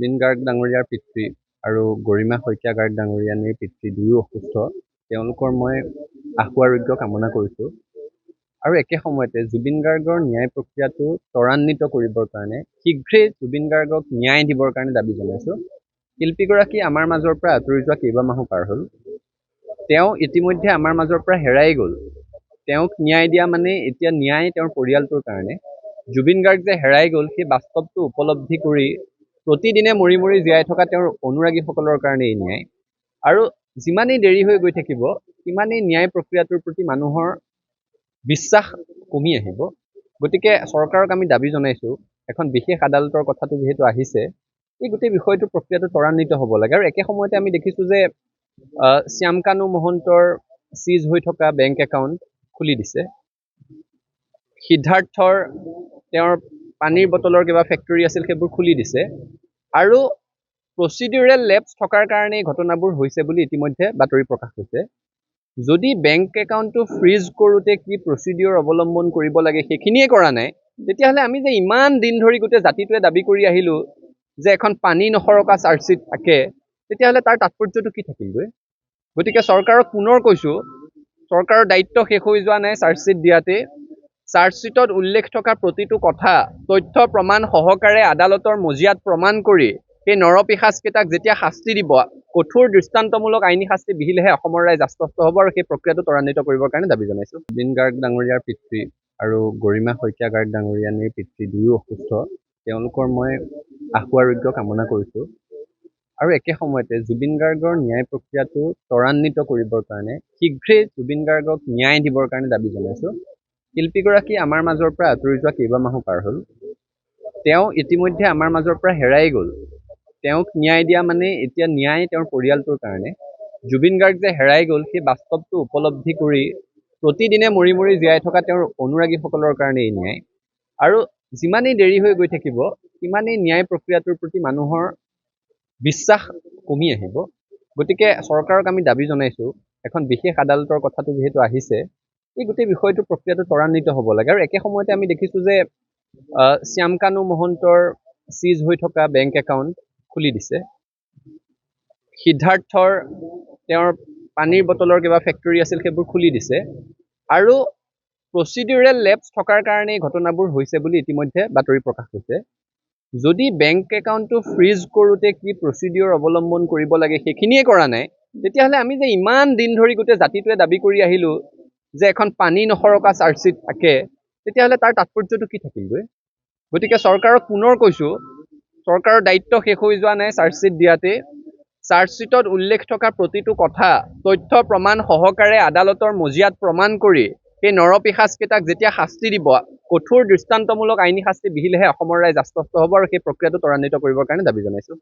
জুবিন গাৰ্গ ডাঙৰীয়াৰ পিতৃ আৰু গৰিমা শইকীয়া গাৰ্গ ডাঙৰীয়ানীৰ পিতৃ দুয়ো অসুস্থ। তেওঁলোকৰ মই আশু আৰোগ্য কামনা কৰিছোঁ। আৰু একে সময়তে জুবিন গাৰ্গৰ ন্যায় প্ৰক্ৰিয়াটো ত্বৰান্বিত কৰিবৰ কাৰণে শীঘ্ৰেই জুবিন গাৰ্গক ন্যায় দিবৰ কাৰণে দাবী জনাইছোঁ। শিল্পীগৰাকী আমাৰ মাজৰ পৰা আঁতৰি যোৱা কেইবামাহো পাৰ হ'ল। তেওঁ ইতিমধ্যে আমাৰ মাজৰ পৰা হেৰাই গ'ল। তেওঁক ন্যায় দিয়া মানে এতিয়া ন্যায় তেওঁৰ পৰিয়ালটোৰ কাৰণে। জুবিন গাৰ্গ যে হেৰাই গ'ল সেই বাস্তৱটো উপলব্ধি কৰি প্ৰতিদিনে মৰি মৰি জীয়াই থকা তেওঁৰ অনুৰাগীসকলৰ কাৰণে এই ন্যায়। আৰু যিমানেই দেৰি হৈ গৈ থাকিব সিমানেই ন্যায় প্ৰক্ৰিয়াটোৰ প্ৰতি মানুহৰ বিশ্বাস কমি আহিব। গতিকে চৰকাৰক আমি দাবী জনাইছোঁ, এখন বিশেষ আদালতৰ কথাটো যিহেতু আহিছে, এই গোটেই বিষয়টো প্ৰক্ৰিয়াটো ত্বৰান্বিত হ'ব লাগে। আৰু একে সময়তে আমি দেখিছোঁ যে শ্যামকানু মহন্তৰ চিজ হৈ থকা বেংক একাউণ্ট খুলি দিছে। সিদ্ধাৰ্থৰ তেওঁৰ পানীৰ বটলৰ কিবা ফেক্টৰী আছিল সেইবোৰ খুলি দিছে। আৰু প্ৰচিডিউৰেল লেপছ থকাৰ কাৰণে এই ঘটনাবোৰ হৈছে বুলি ইতিমধ্যে বাতৰি প্ৰকাশ হৈছে। যদি বেংক একাউণ্টটো ফ্ৰিজ কৰোঁতে কি প্ৰচিডিউৰ অৱলম্বন কৰিব লাগে সেইখিনিয়ে কৰা নাই, তেতিয়াহ'লে আমি যে ইমান দিন ধৰি গোটেই জাতিটোৱে দাবী কৰি আহিলোঁ যে এখন পানী নসৰকা চাৰ্জশ্বীট থাকে, তেতিয়াহ'লে তাৰ তাৎপৰ্যটো কি থাকিলগৈ? গতিকে চৰকাৰক পুনৰ কৈছোঁ, চৰকাৰৰ দায়িত্ব শেষ হৈ যোৱা নাই চাৰ্জশ্বীট দিয়াতে। চাৰ্জশ্বীটত উল্লেখ থকা প্ৰতিটো কথা তথ্য প্ৰমাণ সহকাৰে আদালতৰ মজিয়াত প্ৰমাণ কৰি সেই নৰপিশাচকেইটাক যেতিয়া শাস্তি দিব, কঠোৰ দৃষ্টান্তমূলক আইনী শাস্তি বিহিলেহে অসমৰ ৰাইজ আশ্বস্ত হ'ব। আৰু সেই প্ৰক্ৰিয়াটো ত্বৰান্বিত কৰিবৰ কাৰণে দাবী জনাইছোঁ। জুবিন গাৰ্গ ডাঙৰীয়াৰ পিতৃ আৰু গৰিমা শইকীয়া গাৰ্গ ডাঙৰীয়ানীৰ পিতৃ দুয়ো অসুস্থ। তেওঁলোকৰ মই আশু আৰোগ্য কামনা কৰিছোঁ। আৰু একে সময়তে জুবিন গাৰ্গৰ ন্যায় প্ৰক্ৰিয়াটো ত্বৰান্বিত কৰিবৰ কাৰণে শীঘ্ৰেই জুবিন গাৰ্গক ন্যায় দিবৰ কাৰণে দাবী জনাইছোঁ। শিল্পীগৰাকী আমাৰ মাজৰ পৰা আঁতৰি যোৱা কেইবামাহো পাৰ হ'ল। তেওঁ ইতিমধ্যে আমাৰ মাজৰ পৰা হেৰাই গ'ল। তেওঁক ন্যায় দিয়া মানে এতিয়া ন্যায় তেওঁৰ পৰিয়ালটোৰ কাৰণে। জুবিন গাৰ্গ যে হেৰাই গ'ল সেই বাস্তৱটো উপলব্ধি কৰি প্ৰতিদিনে মৰি মৰি জীয়াই থকা তেওঁৰ অনুৰাগীসকলৰ কাৰণে এই ন্যায়। আৰু যিমানেই দেৰি হৈ গৈ থাকিব সিমানেই ন্যায় প্ৰক্ৰিয়াটোৰ প্ৰতি মানুহৰ বিশ্বাস কমি আহিব। গতিকে চৰকাৰক আমি দাবী জনাইছোঁ, এখন বিশেষ আদালতৰ কথাটো যিহেতু আহিছে, এই গোটেই বিষয়টো প্ৰক্ৰিয়াটো ত্বৰান্বিত হ'ব লাগে। আৰু একে সময়তে আমি দেখিছোঁ যে শ্যামকানু মহন্তৰ চিজ হৈ থকা বেংক একাউণ্ট খুলি দিছে। সিদ্ধাৰ্থৰ তেওঁৰ পানীৰ বটলৰ কিবা ফেক্টৰী আছিল সেইবোৰ খুলি দিছে। আৰু প্ৰচিডিউৰেল লেপছ থকাৰ কাৰণে এই ঘটনাবোৰ হৈছে বুলি ইতিমধ্যে বাতৰি প্ৰকাশ হৈছে। যদি বেংক একাউণ্টটো ফ্ৰিজ কৰোঁতে কি প্ৰচিডিউৰ অৱলম্বন কৰিব লাগে সেইখিনিয়ে কৰা নাই, তেতিয়াহ'লে আমি যে ইমান দিন ধৰি গোটেই জাতিটোৱে দাবী কৰি আহিলোঁ যে এখন পানী নসৰকা চাৰ্জশ্বীট থাকে, তেতিয়াহ'লে তাৰ তাৎপৰ্যটো কি থাকিলগৈ? গতিকে চৰকাৰক পুনৰ কৈছোঁ, চৰকাৰৰ দায়িত্ব শেষ হৈ যোৱা নাই চাৰ্জশ্বীট দিয়াতে। চাৰ্জশ্বীটত উল্লেখ থকা প্ৰতিটো কথা তথ্য প্ৰমাণ সহকাৰে আদালতৰ মজিয়াত প্ৰমাণ কৰি সেই নৰপিশাচকেইটাক যেতিয়া শাস্তি দিব, কঠোৰ দৃষ্টান্তমূলক আইনী শাস্তি বিহিলেহে অসমৰ ৰাইজ আশ্বস্ত হ'ব। আৰু সেই প্ৰক্ৰিয়াটো ত্বৰান্বিত কৰিবৰ কাৰণে দাবী জনাইছোঁ।